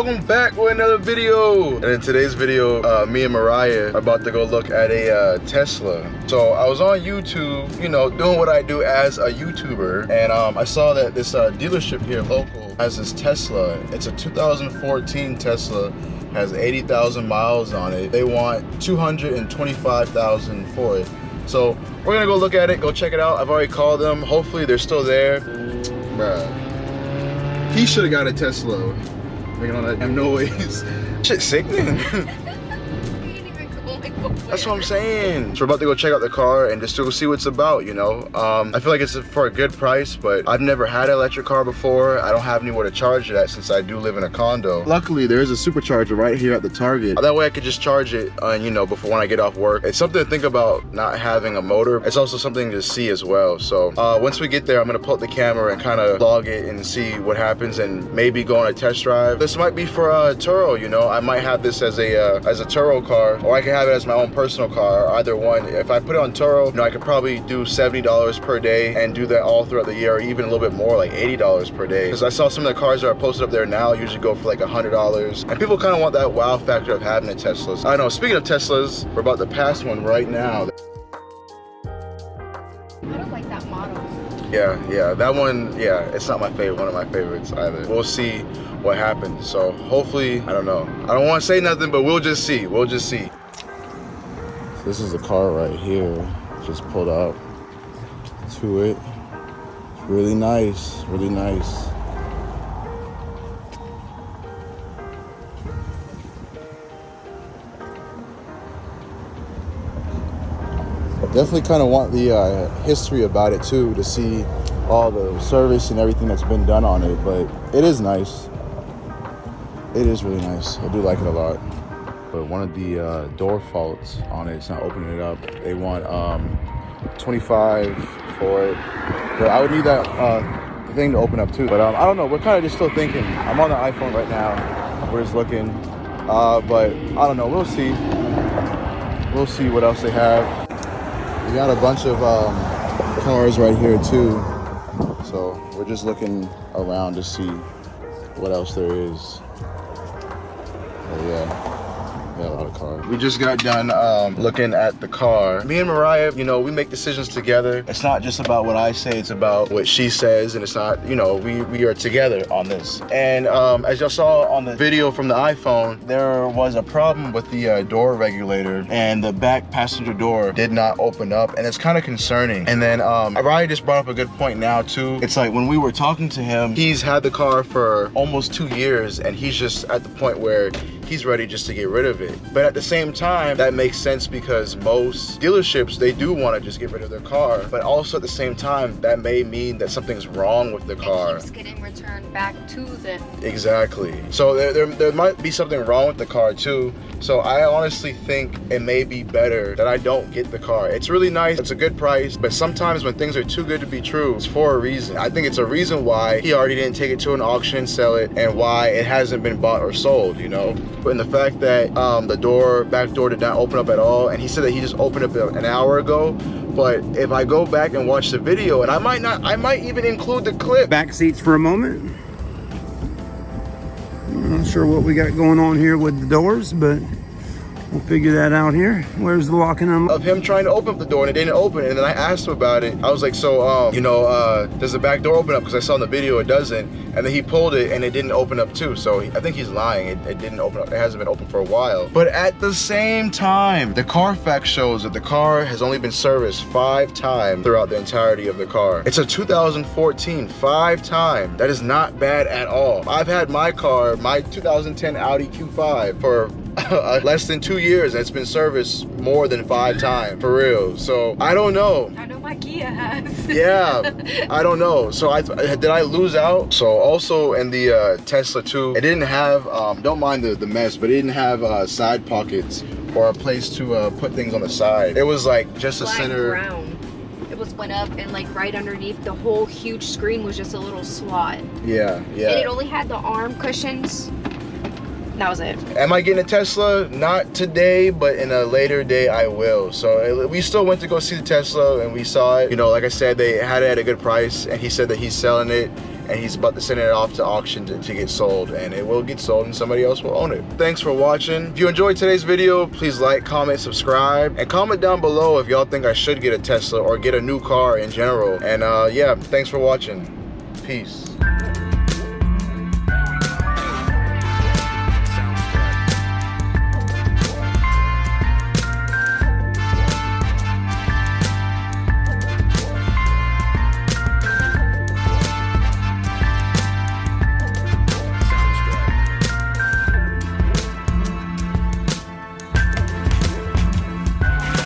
welcome back with another video. And in today's video, me and Mariah are about to go look at a Tesla. So I was on YouTube, you know, doing what I do as a YouTuber, and I saw that this dealership here local has this Tesla. It's a 2014 Tesla, has 80,000 miles on it. They want $225,000 for it. So we're gonna go look at it, go check it out. I've already called them. Hopefully they're still there. Bruh. He should have got a Tesla. Making all that damn noise. Shit sickening. That's what I'm saying. So we're about to go check out the car and just to go see what it's about, you know. I feel like it's for a good price, but I've never had an electric car before. I don't have anywhere to charge it at since I do live in a condo. Luckily, there is a supercharger right here at the Target. That way I could just charge it, you know, before when I get off work. It's something to think about not having a motor. It's also something to see as well. So once we get there, I'm gonna pull up the camera and kind of log it and see what happens and maybe go on a test drive. This might be for Turo, you know. I might have this as a Turo car, or I can have it as my own personal car, either one. If I put it on Turo, you know, I could probably do $70 per day and do that all throughout the year, or even a little bit more, like $80 per day. Because I saw some of the cars that are posted up there now usually go for like $100, and people kind of want that wow factor of having a Tesla. I know, speaking of Teslas, we're about to pass one right now. I don't like that model. Yeah, that one, yeah, it's not my favorite, one of my favorites either. We'll see what happens. So hopefully, I don't know. I don't want to say nothing, but we'll just see. We'll just see. This is the car right here. Just pulled up to it. It's really nice, really nice. Definitely kind of want the history about it too, to see all the service and everything that's been done on it, but it is nice. It is really nice. I do like it a lot. But one of the door faults on it, it's not opening it up. They want 25 for it, but I would need that thing to open up too. But I don't know, we're kind of just still thinking. I'm on the iPhone right now, we're just looking, but I don't know, we'll see. We'll see what else they have. We got a bunch of cars right here too, so we're just looking around to see what else there is. Oh yeah. Yeah, a lot of cars. We just got done looking at the car. Me and Mariah, you know, we make decisions together. It's not just about what I say, it's about what she says, and it's not, you know, we are together on this. And as y'all saw on the video from the iPhone, there was a problem with the door regulator, and the back passenger door did not open up, and it's kind of concerning. And then Mariah just brought up a good point now too. It's like when we were talking to him, he's had the car for almost 2 years, and he's just at the point where he's ready just to get rid of it. But at the same time, that makes sense because most dealerships, they do want to just get rid of their car. But also at the same time, that may mean that something's wrong with the car. It keeps getting returned back to them. Exactly. So there might be something wrong with the car too. So I honestly think it may be better that I don't get the car. It's really nice, it's a good price, but sometimes when things are too good to be true, it's for a reason. I think it's a reason why he already didn't take it to an auction, sell it, and why it hasn't been bought or sold, you know? But in the fact that the back door did not open up at all, and he said that he just opened up an hour ago, but if I go back and watch the video, and I might even include the clip. Back seats for a moment. I'm not sure what we got going on here with the doors, but we'll figure that out here. Where's the lock and unlock? Of him trying to open up the door and it didn't open, and then I asked him about it. I was like, so you know, does the back door open up? Because I saw in the video it doesn't, and then he pulled it and it didn't open up too. So I think he's lying. It didn't open up. It hasn't been open for a while. But at the same time, the Carfax shows that the car has only been serviced 5 times throughout the entirety of the car. It's a 2014, 5 times. That is not bad at all. I've had my car, my 2010 Audi Q5 for less than 2 years, and it's been serviced more than 5 times, for real. So I don't know. I know my Kia has. Yeah, I don't know. So did I lose out? So also in the Tesla too, it didn't have, don't mind the mess, but it didn't have side pockets or a place to put things on the side. It was like just a center. Brown. It was went up, and like right underneath the whole huge screen was just a little slot. Yeah. And it only had the arm cushions. That was it. Am I getting a Tesla? Not today, but in a later day I will. So we still went to go see the Tesla, and we saw it. You know, like I said, they had it at a good price, and he said that he's selling it. and he's about to send it off to auction to get sold, and it will get sold and somebody else will own it. Thanks for watching. If you enjoyed today's video, please like, comment, subscribe, and comment down below if y'all think I should get a Tesla or get a new car in general. And yeah, thanks for watching. Peace.